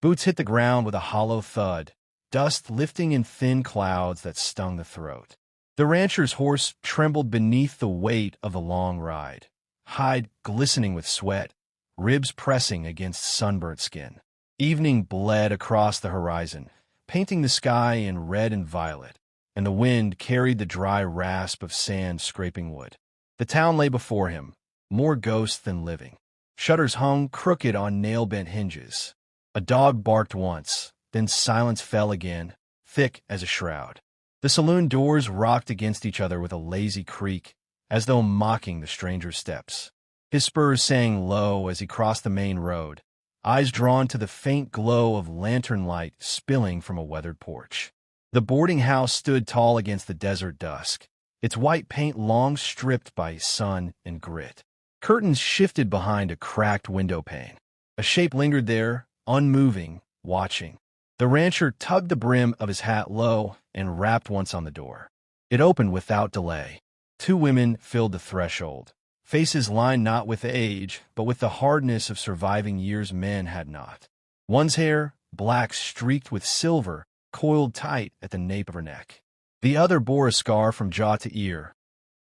Boots hit the ground with a hollow thud, dust lifting in thin clouds that stung the throat. The rancher's horse trembled beneath the weight of the long ride, hide glistening with sweat, ribs pressing against sunburnt skin. Evening bled across the horizon, painting the sky in red and violet, and the wind carried the dry rasp of sand scraping wood. The town lay before him, more ghost than living. Shutters hung crooked on nail-bent hinges. A dog barked once, then silence fell again, thick as a shroud. The saloon doors rocked against each other with a lazy creak, as though mocking the stranger's steps. His spurs sang low as he crossed the main road, eyes drawn to the faint glow of lantern light spilling from a weathered porch. The boarding house stood tall against the desert dusk, its white paint long stripped by sun and grit. Curtains shifted behind a cracked window pane. A shape lingered there, unmoving, watching. The rancher tugged the brim of his hat low and rapped once on the door. It opened without delay. Two women filled the threshold, faces lined not with age, but with the hardness of surviving years men had not. One's hair, black streaked with silver, coiled tight at the nape of her neck. The other bore a scar from jaw to ear,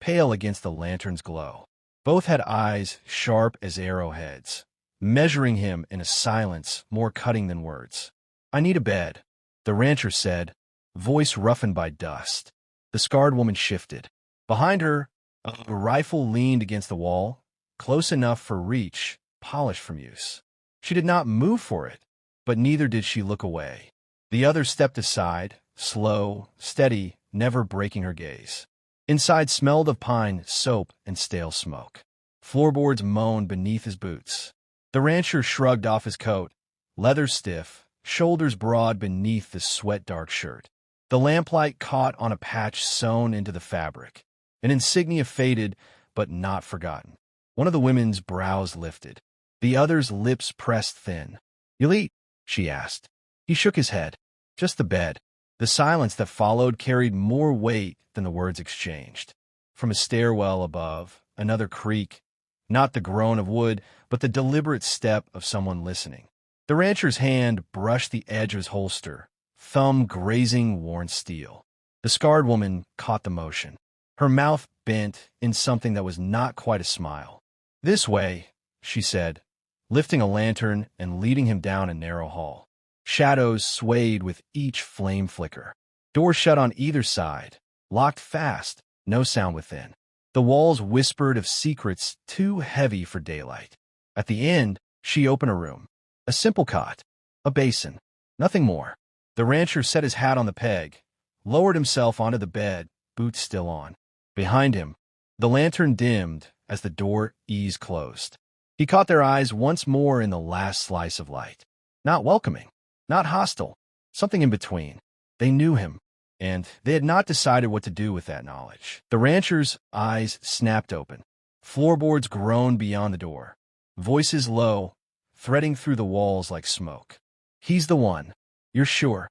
pale against the lantern's glow. Both had eyes sharp as arrowheads, measuring him in a silence more cutting than words. "I need a bed," the rancher said, voice roughened by dust. The scarred woman shifted. Behind her, a rifle leaned against the wall, close enough for reach, polished from use. She did not move for it, but neither did she look away. The other stepped aside, slow, steady, never breaking her gaze. Inside smelled of pine, soap, and stale smoke. Floorboards moaned beneath his boots. The rancher shrugged off his coat, leather stiff, shoulders broad beneath the sweat-dark shirt. The lamplight caught on a patch sewn into the fabric, an insignia faded but not forgotten. One of the women's brows lifted. The other's lips pressed thin. "You'll eat?" she asked. He shook his head. "Just the bed." The silence that followed carried more weight than the words exchanged. From a stairwell above, another creak, not the groan of wood, but the deliberate step of someone listening. The rancher's hand brushed the edge of his holster, thumb grazing worn steel. The scarred woman caught the motion. Her mouth bent in something that was not quite a smile. "This way," she said, lifting a lantern and leading him down a narrow hall. Shadows swayed with each flame flicker. Doors shut on either side, locked fast, no sound within. The walls whispered of secrets too heavy for daylight. At the end, she opened a room. A simple cot, a basin, nothing more. The rancher set his hat on the peg, lowered himself onto the bed, boots still on. Behind him, the lantern dimmed as the door eased closed. He caught their eyes once more in the last slice of light. Not welcoming, not hostile, something in between. They knew him, and they had not decided what to do with that knowledge. The rancher's eyes snapped open. Floorboards groaned beyond the door. Voices low, threading through the walls like smoke. "He's the one. You're sure.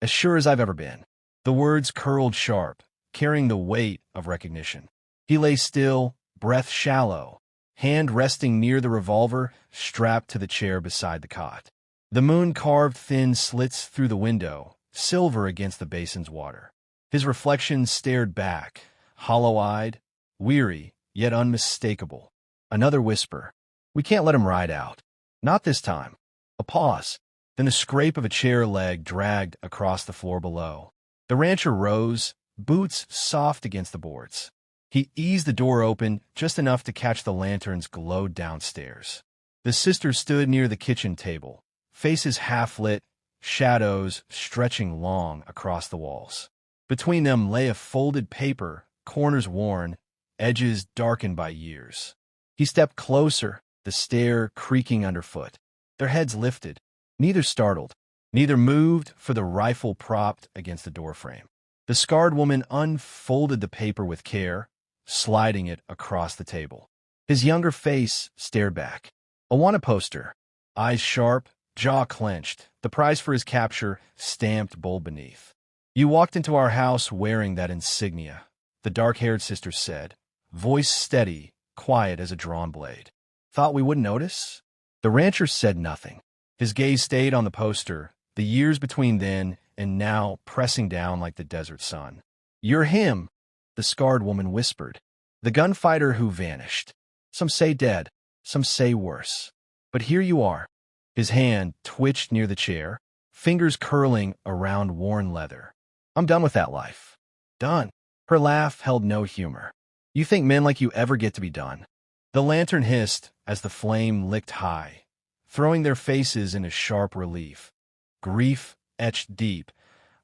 As sure as I've ever been." The words curled sharp, carrying the weight of recognition. He lay still, breath shallow, hand resting near the revolver strapped to the chair beside the cot. The moon carved thin slits through the window, silver against the basin's water. His reflection stared back, hollow-eyed, weary, yet unmistakable. Another whisper. "We can't let him ride out. Not this time." A pause, then the scrape of a chair leg dragged across the floor below. The rancher rose, boots soft against the boards. He eased the door open just enough to catch the lantern's glow downstairs. The sisters stood near the kitchen table, faces half-lit, shadows stretching long across the walls. Between them lay a folded paper, corners worn, edges darkened by years. He stepped closer, the stair creaking underfoot. Their heads lifted, neither startled, neither moved for the rifle propped against the doorframe. The scarred woman unfolded the paper with care, sliding it across the table. His younger face stared back. A wanted poster, eyes sharp, jaw clenched, the prize for his capture stamped bold beneath. "You walked into our house wearing that insignia," the dark-haired sister said, voice steady, quiet as a drawn blade. "Thought we wouldn't notice?" The rancher said nothing. His gaze stayed on the poster, the years between then and now pressing down like the desert sun. "You're him," the scarred woman whispered. "The gunfighter who vanished. Some say dead, some say worse. But here you are." His hand twitched near the chair, fingers curling around worn leather. "I'm done with that life. Done." Her laugh held no humor. "You think men like you ever get to be done?" The lantern hissed as the flame licked high, throwing their faces into sharp relief. Grief etched deep,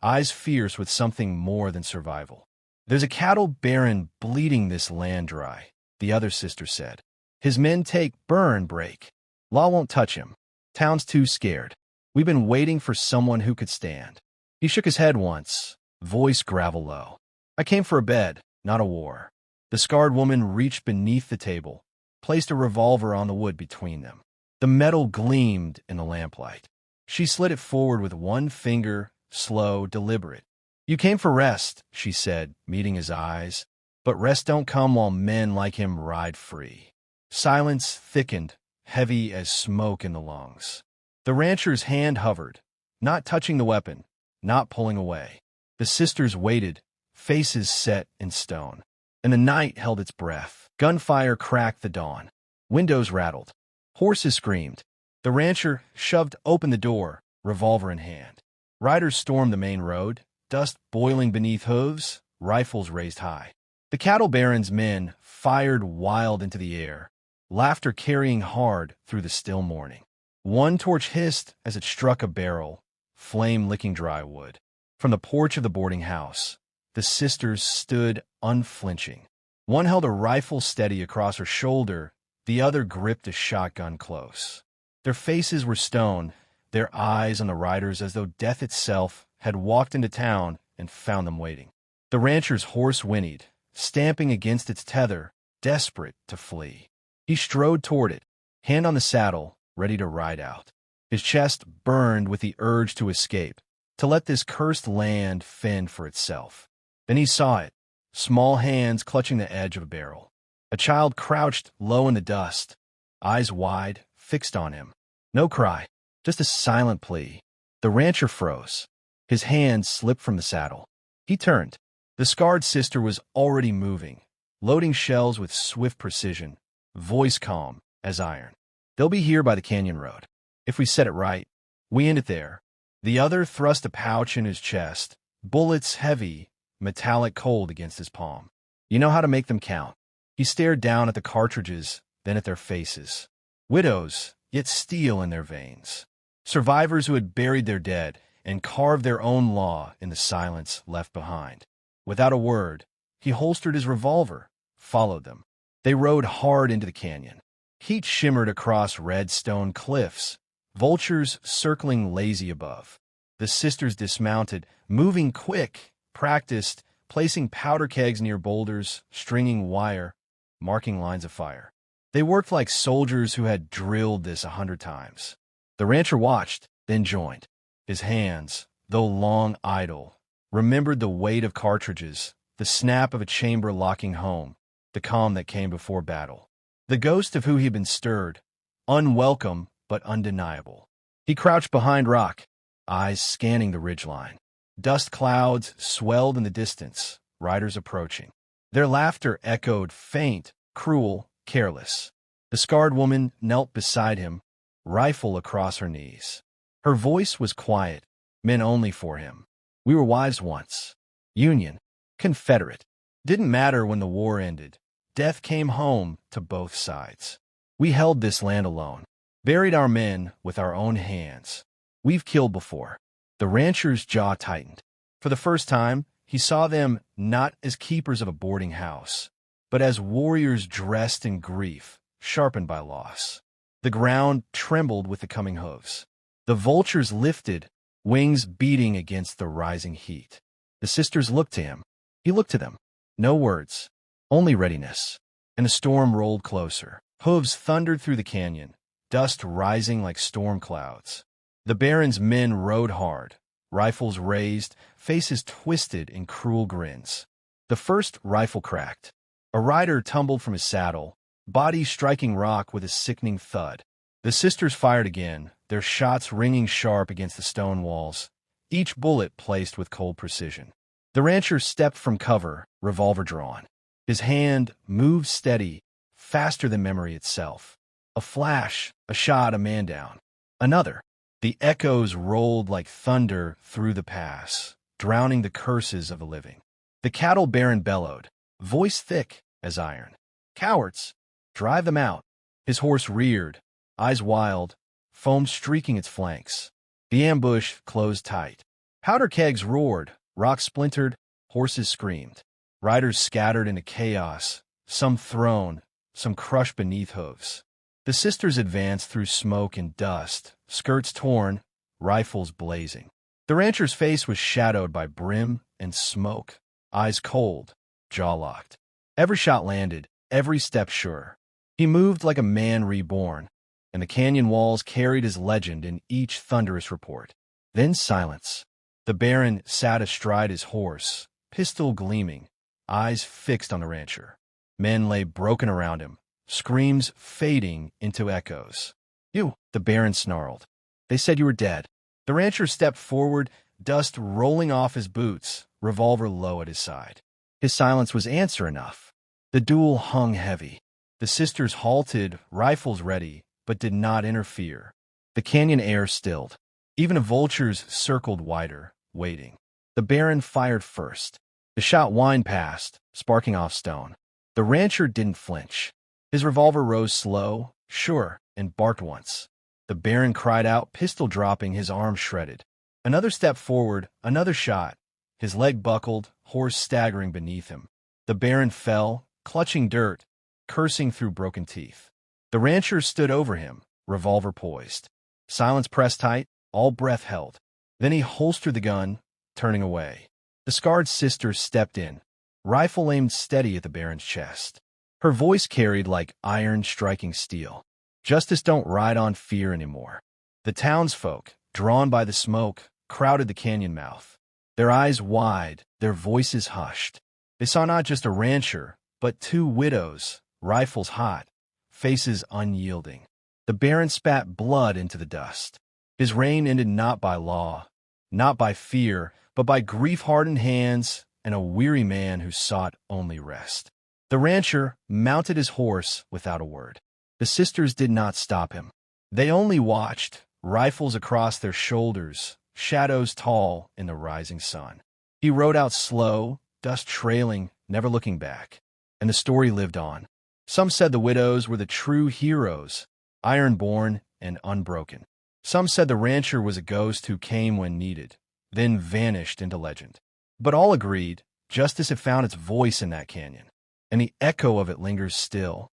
eyes fierce with something more than survival. "There's a cattle baron bleeding this land dry," the other sister said. "His men take, burn, break. Law won't touch him. Town's too scared. We've been waiting for someone who could stand." He shook his head once, voice gravel low. "I came for a bed, not a war." The scarred woman reached beneath the table, placed a revolver on the wood between them. The metal gleamed in the lamplight. She slid it forward with one finger, slow, deliberate. "You came for rest," she said, meeting his eyes. "But rest don't come while men like him ride free." Silence thickened, heavy as smoke in the lungs. The rancher's hand hovered, not touching the weapon, not pulling away. The sisters waited, faces set in stone. And the night held its breath. Gunfire cracked the dawn. Windows rattled. Horses screamed. The rancher shoved open the door, revolver in hand. Riders stormed the main road, dust boiling beneath hooves, rifles raised high. The cattle baron's men fired wild into the air, laughter carrying hard through the still morning. One torch hissed as it struck a barrel, flame licking dry wood. From the porch of the boarding house, the sisters stood unflinching. One held a rifle steady across her shoulder, the other gripped a shotgun close. Their faces were stone, their eyes on the riders as though death itself had walked into town and found them waiting. The rancher's horse whinnied, stamping against its tether, desperate to flee. He strode toward it, hand on the saddle, ready to ride out. His chest burned with the urge to escape, to let this cursed land fend for itself. Then he saw it, small hands clutching the edge of a barrel. A child crouched low in the dust, eyes wide, fixed on him. No cry, just a silent plea. The rancher froze. His hand slipped from the saddle. He turned. The scarred sister was already moving, loading shells with swift precision, voice calm as iron. "They'll be here by the canyon road. If we set it right, we end it there." The other thrust a pouch in his chest, bullets heavy, metallic cold against his palm. "You know how to make them count." He stared down at the cartridges, then at their faces. Widows, yet steel in their veins. Survivors who had buried their dead and carved their own law in the silence left behind. Without a word, he holstered his revolver, followed them. They rode hard into the canyon. Heat shimmered across red stone cliffs, vultures circling lazy above. The sisters dismounted, moving quick, practiced, placing powder kegs near boulders, stringing wire, marking lines of fire. They worked like soldiers who had drilled this 100 times. The rancher watched, then joined. His hands, though long idle, remembered the weight of cartridges, the snap of a chamber locking home, the calm that came before battle. The ghost of who he had been stirred, unwelcome but undeniable. He crouched behind rock, eyes scanning the ridgeline. Dust clouds swelled in the distance, riders approaching. Their laughter echoed faint, cruel, careless. The scarred woman knelt beside him, rifle across her knees. Her voice was quiet, meant only for him. "We were wives once. Union. Confederate. Didn't matter when the war ended. Death came home to both sides. We held this land alone. Buried our men with our own hands. We've killed before." The rancher's jaw tightened. For the first time, he saw them not as keepers of a boarding house, but as warriors dressed in grief, sharpened by loss. The ground trembled with the coming hooves. The vultures lifted, wings beating against the rising heat. The sisters looked to him. He looked to them. No words, only readiness. And the storm rolled closer. Hooves thundered through the canyon, dust rising like storm clouds. The baron's men rode hard, rifles raised, faces twisted in cruel grins. The first rifle cracked. A rider tumbled from his saddle, body striking rock with a sickening thud. The sisters fired again, their shots ringing sharp against the stone walls, each bullet placed with cold precision. The rancher stepped from cover, revolver drawn. His hand moved steady, faster than memory itself. A flash, a shot, a man down. Another. The echoes rolled like thunder through the pass, drowning the curses of the living. The cattle baron bellowed, voice thick as iron. "Cowards! Drive them out!" His horse reared, eyes wild, foam streaking its flanks. The ambush closed tight. Powder kegs roared, rocks splintered, horses screamed. Riders scattered into chaos, some thrown, some crushed beneath hooves. The sisters advanced through smoke and dust, skirts torn, rifles blazing. The rancher's face was shadowed by brim and smoke, eyes cold, jaw locked. Every shot landed, every step sure. He moved like a man reborn, and the canyon walls carried his legend in each thunderous report. Then silence. The baron sat astride his horse, pistol gleaming, eyes fixed on the rancher. Men lay broken around him, screams fading into echoes. "You," the baron snarled. "They said you were dead." The rancher stepped forward, dust rolling off his boots, revolver low at his side. His silence was answer enough. The duel hung heavy. The sisters halted, rifles ready, but did not interfere. The canyon air stilled. Even the vultures circled wider, waiting. The baron fired first. The shot whined past, sparking off stone. The rancher didn't flinch. His revolver rose slow, sure, and barked once. The baron cried out, pistol dropping, his arm shredded. Another step forward, another shot. His leg buckled, horse staggering beneath him. The baron fell, clutching dirt, cursing through broken teeth. The rancher stood over him, revolver poised. Silence pressed tight, all breath held. Then he holstered the gun, turning away. The scarred sister stepped in, rifle aimed steady at the baron's chest. Her voice carried like iron striking steel. "Justice don't ride on fear anymore." The townsfolk, drawn by the smoke, crowded the canyon mouth. Their eyes wide, their voices hushed. They saw not just a rancher, but two widows, rifles hot, faces unyielding. The baron spat blood into the dust. His reign ended not by law, not by fear, but by grief-hardened hands and a weary man who sought only rest. The rancher mounted his horse without a word. The sisters did not stop him. They only watched, rifles across their shoulders, shadows tall in the rising sun. He rode out slow, dust trailing, never looking back. And the story lived on. Some said the widows were the true heroes, iron-born and unbroken. Some said the rancher was a ghost who came when needed, then vanished into legend. But all agreed, justice had found its voice in that canyon, and the echo of it lingers still,